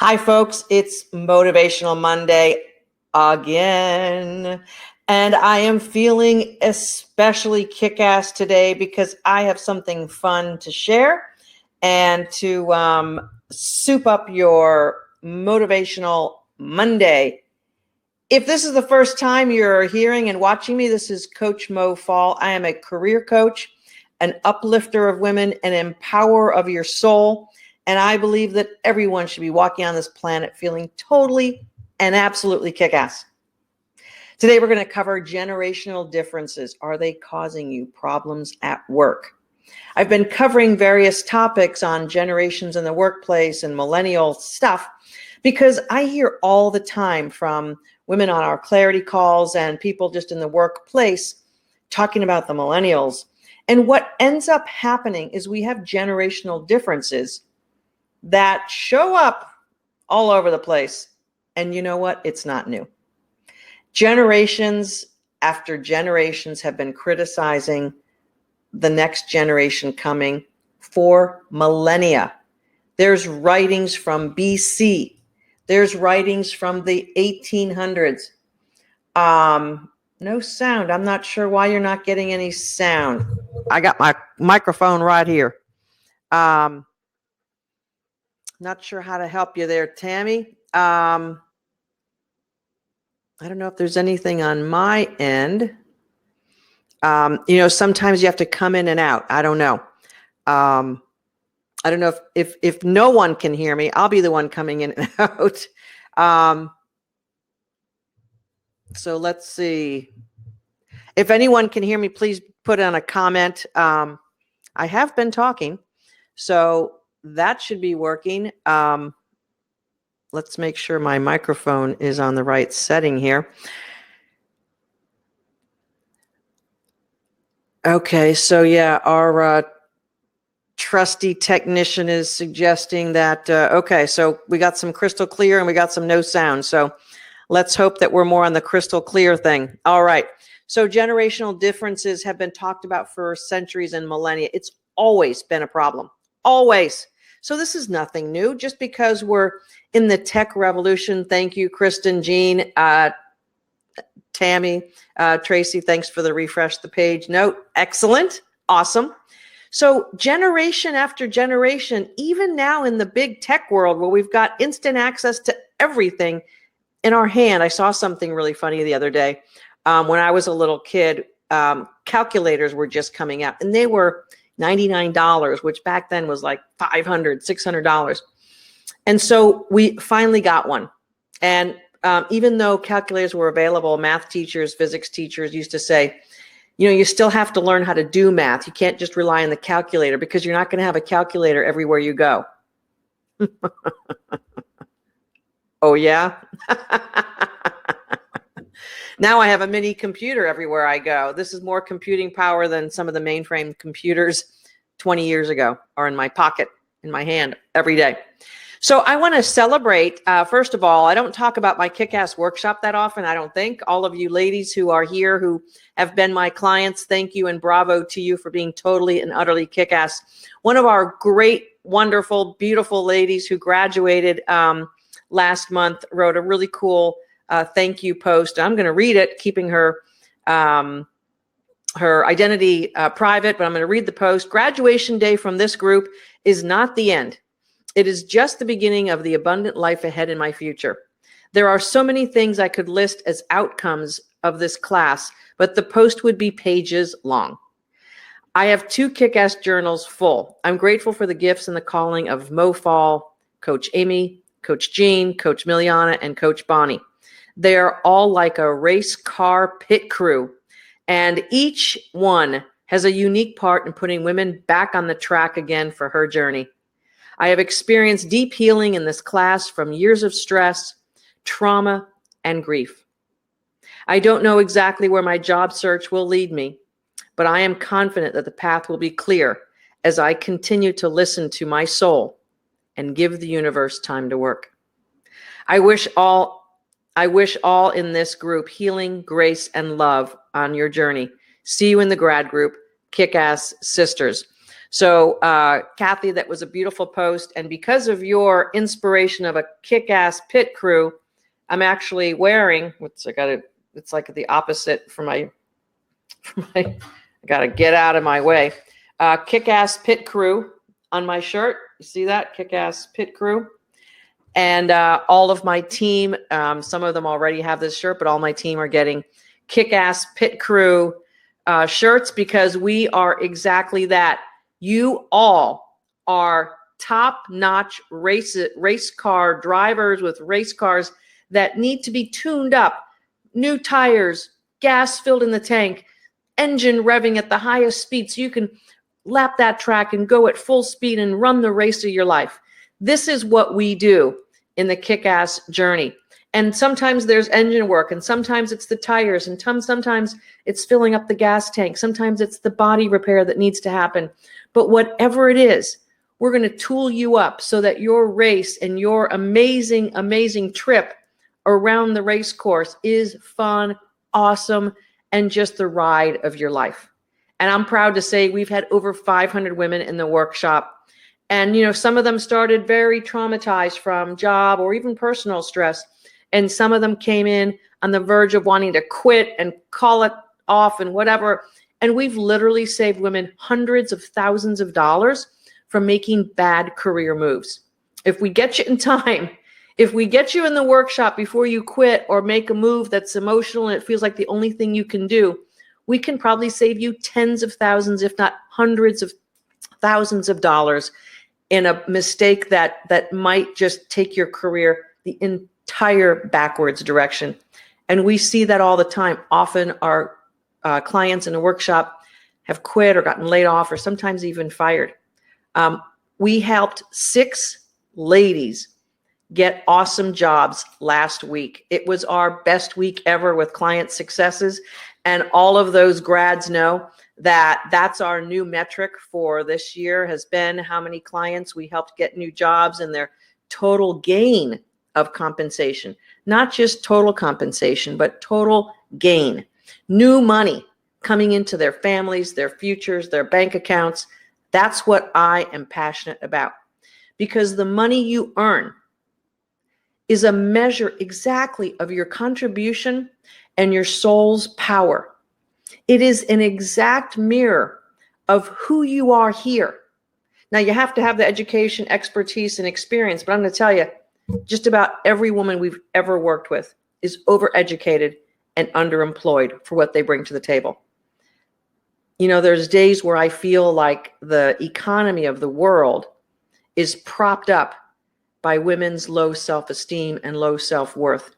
Hi, folks. It's Motivational Monday again. And I am feeling especially kick-ass today because I have something fun to share and to soup up your Motivational Monday. If this is the first time you're hearing and watching me, this is Coach Mo Faul. I am a career coach, an uplifter of women, an empower of your soul. And I believe that everyone should be walking on this planet feeling totally and absolutely kick-ass. Today, we're going to cover generational differences. Are they causing you problems at work? I've been covering various topics on generations in the workplace and millennial stuff because I hear all the time from women on our clarity calls and people just in the workplace talking about the millennials. And what ends up happening is we have generational differences that show up all over the place. And you know what? It's not new. Generations after generations have been criticizing the next generation coming for millennia. There's writings from BC. There's writings from the 1800s. No sound. I'm not sure why you're not getting any sound. I got my microphone right here. Not sure how to help you there, Tammy. I don't know if there's anything on my end. Sometimes you have to come in and out. I don't know. I don't know if no one can hear me, I'll be the one coming in and out. So let's see. If anyone can hear me, please put on a comment. I have been talking, so that should be working. Let's make sure my microphone is on the right setting here. Okay, so yeah, our trusty technician is suggesting that, okay, so we got some crystal clear and we got some no sound. So let's hope that we're more on the crystal clear thing. All right. So generational differences have been talked about for centuries and millennia. It's always been a problem. Always. So this is nothing new. Just because we're in the tech revolution. Thank you, Kristen, Jean, Tammy, Tracy, thanks for the refresh the page note. Excellent. Awesome. So generation after generation, even now in the big tech world where we've got instant access to everything in our hand. I saw something really funny the other day. When I was a little kid, calculators were just coming out and they were $99, which back then was like $500, $600. And so we finally got one. And even though calculators were available, math teachers, physics teachers used to say, you still have to learn how to do math. You can't just rely on the calculator because you're not going to have a calculator everywhere you go. Oh, yeah? Now I have a mini computer everywhere I go. This is more computing power than some of the mainframe computers 20 years ago are in my pocket, in my hand every day. So I want to celebrate, first of all, I don't talk about my kick-ass workshop that often, I don't think. All of you ladies who are here who have been my clients, thank you and bravo to you for being totally and utterly kick-ass. One of our great, wonderful, beautiful ladies who graduated last month wrote a really cool thank you post. I'm going to read it, keeping her identity private, but I'm going to read the post. Graduation day from this group is not the end. It is just the beginning of the abundant life ahead in my future. There are so many things I could list as outcomes of this class, but the post would be pages long. I have 2 kick-ass journals full. I'm grateful for the gifts and the calling of Mo Faul, Coach Amy, Coach Jean, Coach Miliana, and Coach Bonnie. They are all like a race car pit crew, and each one has a unique part in putting women back on the track again for her journey. I have experienced deep healing in this class from years of stress, trauma, and grief. I don't know exactly where my job search will lead me, but I am confident that the path will be clear as I continue to listen to my soul and give the universe time to work. I wish all in this group healing, grace, and love on your journey. See you in the grad group, Kick-Ass Sisters. So, Kathy, that was a beautiful post. And because of your inspiration of a kick-ass pit crew, I'm actually wearing, it's like the opposite I got to get out of my way. Kick-ass pit crew on my shirt. You see that? Kick-ass pit crew. And all of my team, some of them already have this shirt, but all my team are getting kick-ass pit crew shirts because we are exactly that. You all are top-notch race car drivers with race cars that need to be tuned up, new tires, gas filled in the tank, engine revving at the highest speed so you can lap that track and go at full speed and run the race of your life. This is what we do in the kick-ass journey. And sometimes there's engine work, and sometimes it's the tires, and sometimes it's filling up the gas tank. Sometimes it's the body repair that needs to happen. But whatever it is, we're going to tool you up so that your race and your amazing, amazing trip around the race course is fun, awesome, and just the ride of your life. And I'm proud to say we've had over 500 women in the workshop. And, you know, some of them started very traumatized from job or even personal stress. And some of them came in on the verge of wanting to quit and call it off and whatever. And we've literally saved women hundreds of thousands of dollars from making bad career moves. If we get you in time, if we get you in the workshop before you quit or make a move that's emotional and it feels like the only thing you can do, we can probably save you tens of thousands, if not hundreds of thousands of dollars in a mistake that might just take your career the entire backwards direction. And we see that all the time. Often our clients in a workshop have quit or gotten laid off or sometimes even fired. We helped 6 ladies get awesome jobs last week. It was our best week ever with client successes. And all of those grads know that that's our new metric for this year has been how many clients we helped get new jobs and their total gain of compensation. Not just total compensation, but total gain. New money coming into their families, their futures, their bank accounts. That's what I am passionate about. Because the money you earn is a measure exactly of your contribution and your soul's power. It is an exact mirror of who you are here. Now, you have to have the education, expertise, and experience, but I'm going to tell you, just about every woman we've ever worked with is overeducated and underemployed for what they bring to the table. You know, there's days where I feel like the economy of the world is propped up by women's low self-esteem and low self-worth.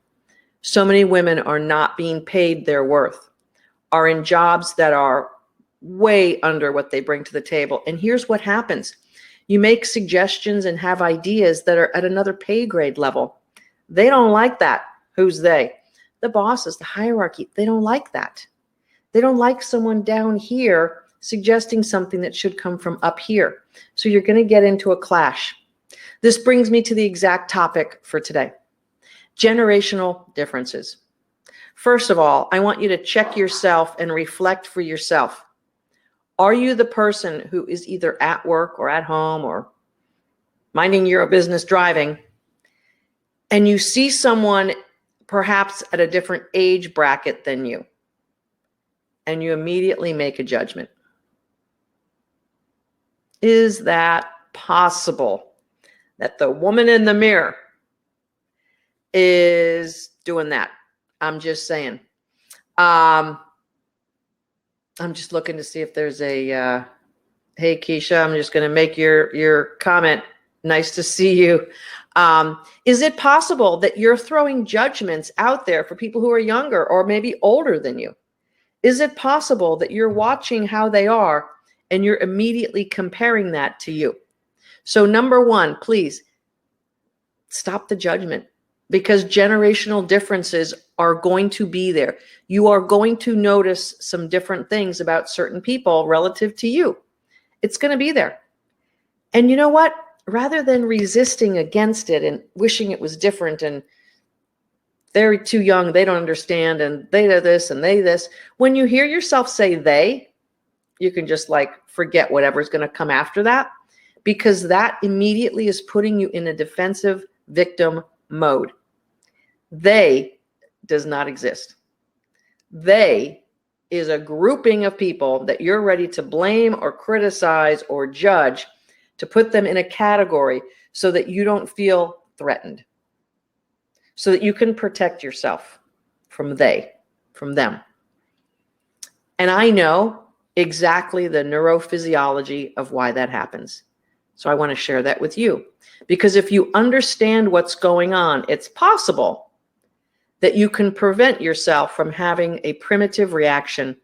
So many women are not being paid their worth, are in jobs that are way under what they bring to the table. And here's what happens. You make suggestions and have ideas that are at another pay grade level. They don't like that. Who's they? The bosses, the hierarchy. They don't like that. They don't like someone down here suggesting something that should come from up here. So you're going to get into a clash. This brings me to the exact topic for today. Generational differences. First of all, I want you to check yourself and reflect for yourself. Are you the person who is either at work or at home or minding your business driving, and you see someone perhaps at a different age bracket than you, and you immediately make a judgment? Is that possible that the woman in the mirror is doing that? I'm just saying. I'm just looking to see if there's a, hey, Keisha, I'm just going to make your comment. Nice to see you. Is it possible that you're throwing judgments out there for people who are younger or maybe older than you? Is it possible that you're watching how they are and you're immediately comparing that to you? So number one, please stop the judgment, because generational differences are going to be there. You are going to notice some different things about certain people relative to you. It's going to be there. And you know what? Rather than resisting against it and wishing it was different and they're too young, they don't understand, and they do this and they this, when you hear yourself say they, You can just like forget whatever's going to come after that, because that immediately is putting you in a defensive victim mode. They does not exist. They is a grouping of people that you're ready to blame or criticize or judge, to put them in a category so that you don't feel threatened, so that you can protect yourself from them. And I know exactly the neurophysiology of why that happens. So I want to share that with you, because if you understand what's going on, it's possible that you can prevent yourself from having a primitive reaction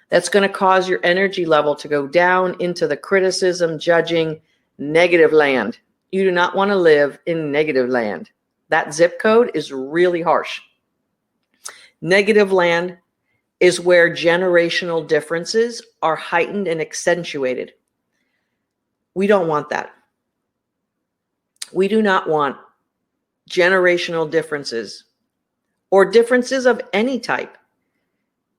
that's going to cause your energy level to go down into the criticism, judging, negative land. You do not want to live in negative land. That zip code is really harsh. Negative land is where generational differences are heightened and accentuated. We don't want that. We do not want generational differences, or differences of any type,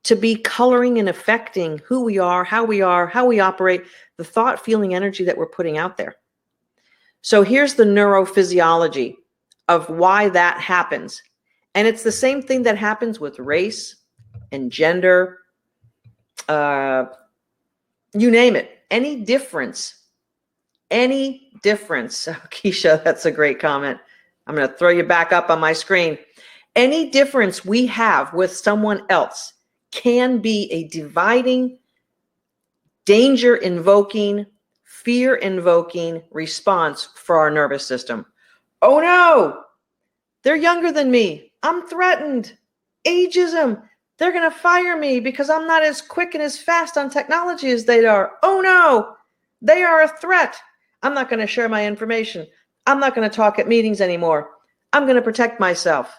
to be coloring and affecting who we are, how we operate, the thought, feeling, energy that we're putting out there. So here's the neurophysiology of why that happens. And it's the same thing that happens with race and gender, you name it. Any difference. Oh, Keisha, that's a great comment. I'm going to throw you back up on my screen. Any difference we have with someone else can be a dividing, danger-invoking, fear-invoking response for our nervous system. Oh no, they're younger than me. I'm threatened. Ageism. They're going to fire me because I'm not as quick and as fast on technology as they are. Oh no, they are a threat. I'm not going to share my information. I'm not going to talk at meetings anymore. I'm going to protect myself.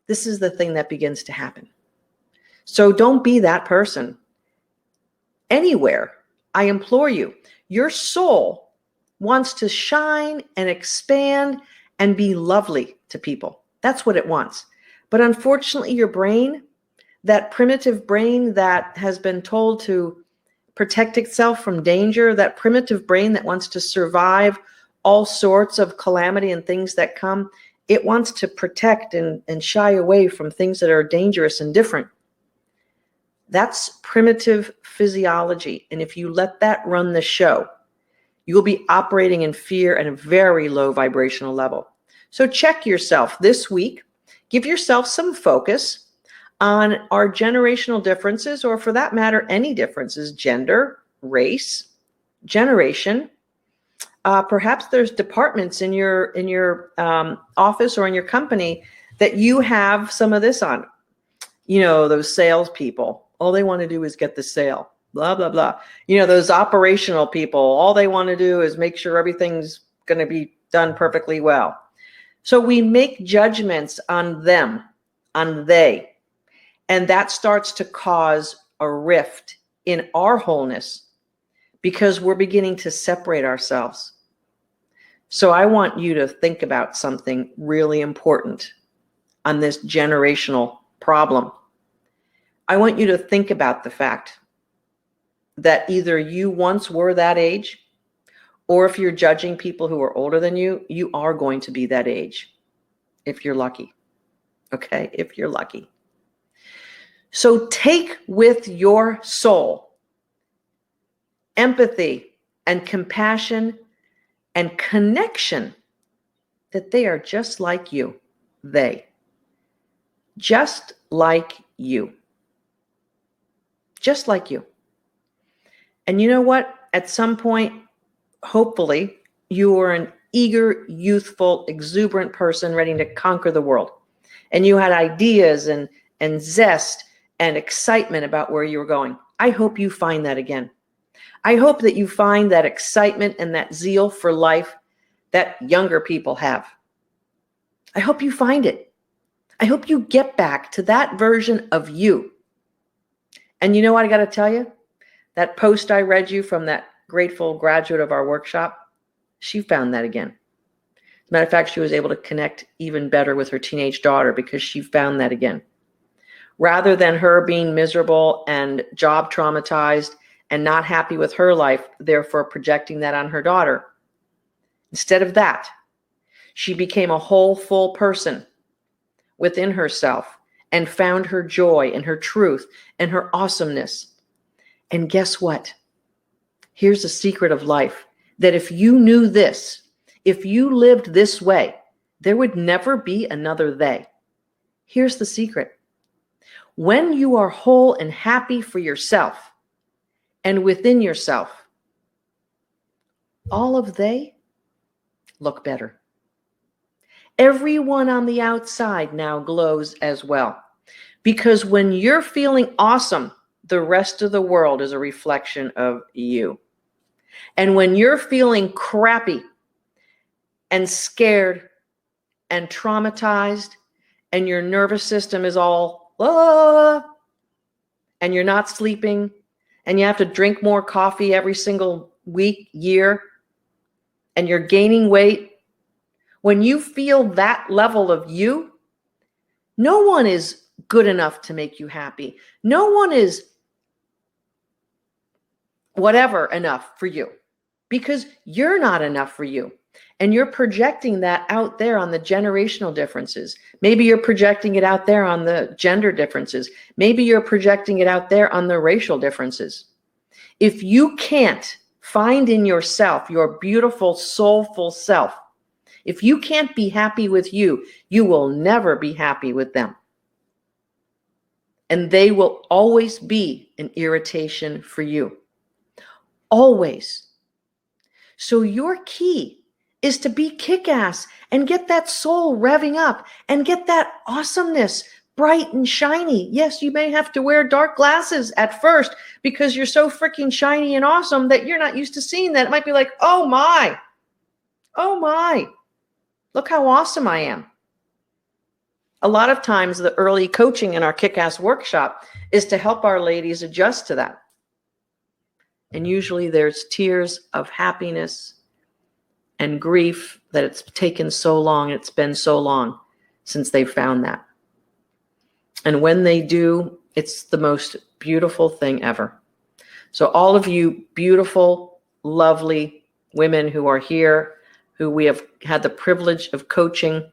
This is the thing that begins to happen. So don't be that person. Anywhere, I implore you, your soul wants to shine and expand and be lovely to people. That's what it wants. But unfortunately, your brain, that primitive brain that has been told to protect itself from danger, that primitive brain that wants to survive all sorts of calamity and things that come, it wants to protect and shy away from things that are dangerous and different. That's primitive physiology. And if you let that run the show, you will be operating in fear at a very low vibrational level. So check yourself this week. Give yourself some focus on our generational differences, or for that matter, any differences, gender, race, generation. Perhaps there's departments in your office or in your company that you have some of this on. You know, those salespeople, all they want to do is get the sale, blah, blah, blah. You know, those operational people, all they want to do is make sure everything's going to be done perfectly well. So we make judgments on them, on they, and that starts to cause a rift in our wholeness because we're beginning to separate ourselves. So I want you to think about something really important on this generational problem. I want you to think about the fact that either you once were that age, or if you're judging people who are older than you, you are going to be that age, if you're lucky. Okay, if you're lucky. So take with your soul empathy and compassion and connection that they are just like you. They. Just like you. Just like you. And you know what? At some point, hopefully, you are an eager, youthful, exuberant person ready to conquer the world. And you had ideas and zest and excitement about where you were going. I hope you find that again. I hope that you find that excitement and that zeal for life that younger people have. I hope you find it. I hope you get back to that version of you. And you know what I got to tell you? That post I read you from that grateful graduate of our workshop, she found that again. As a matter of fact, she was able to connect even better with her teenage daughter because she found that again. Rather than her being miserable and job traumatized and not happy with her life, therefore projecting that on her daughter. Instead of that, she became a whole, full person within herself and found her joy and her truth and her awesomeness. And guess what? Here's the secret of life, that if you knew this, if you lived this way, there would never be another they. Here's the secret. When you are whole and happy for yourself and within yourself, all of they look better. Everyone on the outside now glows as well. Because when you're feeling awesome, the rest of the world is a reflection of you. And when you're feeling crappy and scared and traumatized and your nervous system is all, and you're not sleeping and you have to drink more coffee every single week, year, and you're gaining weight, when you feel that level of you, no one is good enough to make you happy. No one is whatever enough for you, because you're not enough for you. And you're projecting that out there on the generational differences. Maybe you're projecting it out there on the gender differences. Maybe you're projecting it out there on the racial differences. If you can't find in yourself your beautiful, soulful self, if you can't be happy with you, you will never be happy with them. And they will always be an irritation for you. Always. So your key is to be kick-ass and get that soul revving up and get that awesomeness bright and shiny. Yes, you may have to wear dark glasses at first because you're so freaking shiny and awesome that you're not used to seeing that. It might be like, oh my, look how awesome I am. A lot of times the early coaching in our kick-ass workshop is to help our ladies adjust to that. And usually there's tears of happiness and grief that it's taken so long, it's been so long since they found that. And when they do, it's the most beautiful thing ever. So all of you beautiful, lovely women who are here, who we have had the privilege of coaching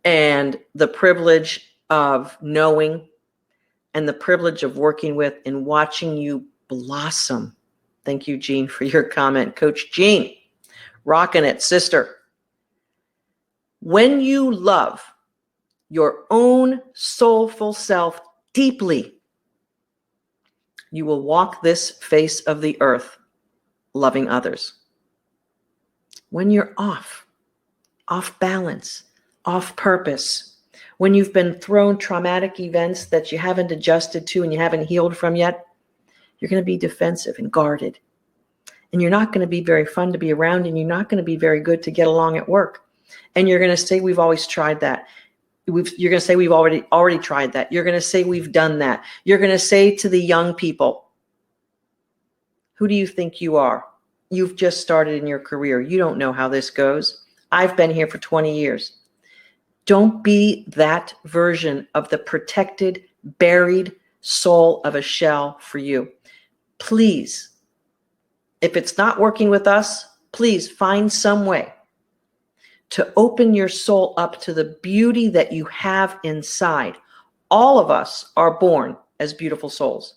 and the privilege of knowing and the privilege of working with and watching you blossom. Thank you, Jean, for your comment. Coach Jean, rocking it, sister. When you love your own soulful self deeply, you will walk this face of the earth loving others. When you're off balance, off purpose, when you've been thrown traumatic events that you haven't adjusted to and you haven't healed from yet, you're going to be defensive and guarded. And you're not going to be very fun to be around, and you're not going to be very good to get along at work. And you're going to say, we've always tried that. You're going to say, we've already tried that. You're going to say, we've done that. You're going to say to the young people, who do you think you are? You've just started in your career. You don't know how this goes. I've been here for 20 years. Don't be that version of the protected, buried soul of a shell for you. Please, if it's not working with us, please find some way to open your soul up to the beauty that you have inside. All of us are born as beautiful souls.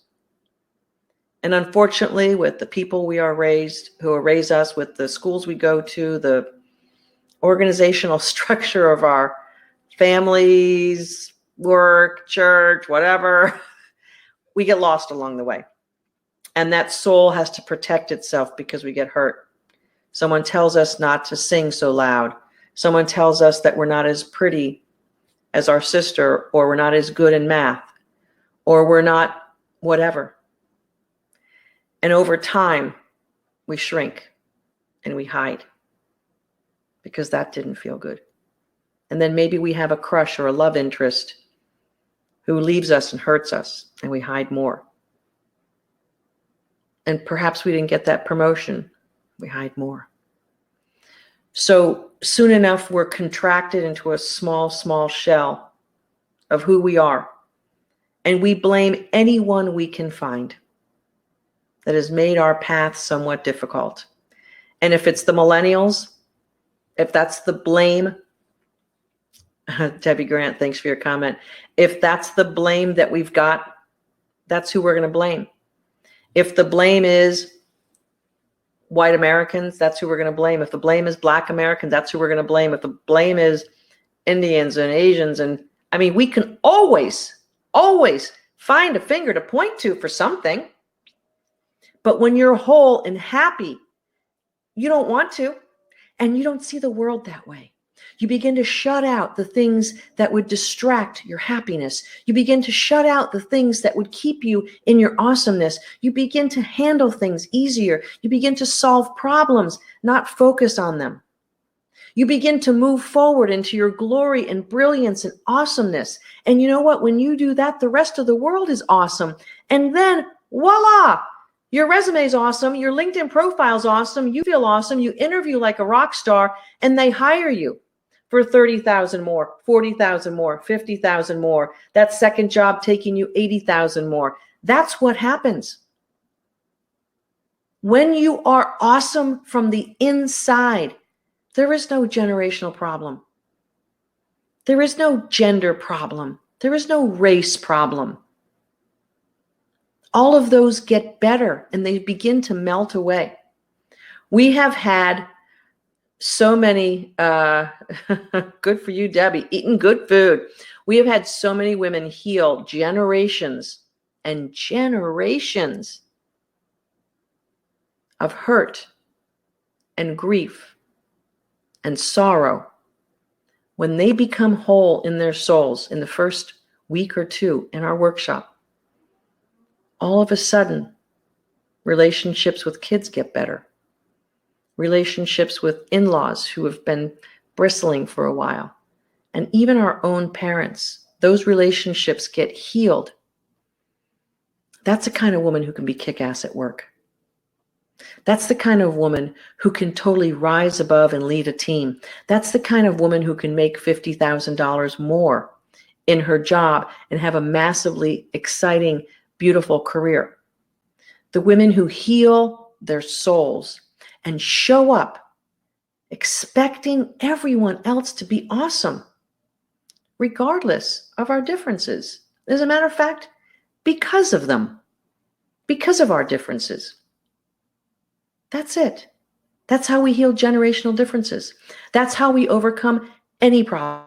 And unfortunately, with the people we are raised, who raise us, with the schools we go to, the organizational structure of our families, work, church, whatever, we get lost along the way. And that soul has to protect itself because we get hurt. Someone tells us not to sing so loud. Someone tells us that we're not as pretty as our sister, or we're not as good in math, or we're not whatever. And over time, we shrink and we hide because that didn't feel good. And then maybe we have a crush or a love interest who leaves us and hurts us, and we hide more. And perhaps we didn't get that promotion. We hide more. So soon enough, we're contracted into a small, small shell of who we are. And we blame anyone we can find. that has made our path somewhat difficult. And if it's the millennials, if that's the blame, Debbie Grant, thanks for your comment. If that's the blame that we've got, that's who we're going to blame. If the blame is white Americans, that's who we're going to blame. If the blame is Black Americans, that's who we're going to blame. If the blame is Indians and Asians, and I mean, we can always find a finger to point to for something. But when you're whole and happy, you don't want to, and you don't see the world that way. You begin to shut out the things that would distract your happiness. You begin to shut out the things that would keep you in your awesomeness. You begin to handle things easier. You begin to solve problems, not focus on them. You begin to move forward into your glory and brilliance and awesomeness. And you know what? When you do that, the rest of the world is awesome. And then voila, your resume is awesome. Your LinkedIn profile is awesome. You feel awesome. You interview like a rock star, and they hire you for 30,000 more, 40,000 more, 50,000 more. That second job taking you 80,000 more. That's what happens. When you are awesome from the inside, there is no generational problem. There is no gender problem. There is no race problem. All of those get better and they begin to melt away. We have had so many, good for you, Debbie, eating good food. We have had so many women heal generations and generations of hurt and grief and sorrow. When they become whole in their souls in the first week or two in our workshop, all of a sudden, relationships with kids get better. Relationships with in-laws who have been bristling for a while, and even our own parents, those relationships get healed. That's the kind of woman who can be kick-ass at work. That's the kind of woman who can totally rise above and lead a team. That's the kind of woman who can make $50,000 more in her job and have a massively exciting, beautiful career. The women who heal their souls and show up expecting everyone else to be awesome, regardless of our differences. As a matter of fact, because of them, because of our differences. That's it. That's how we heal generational differences. That's how we overcome any problem.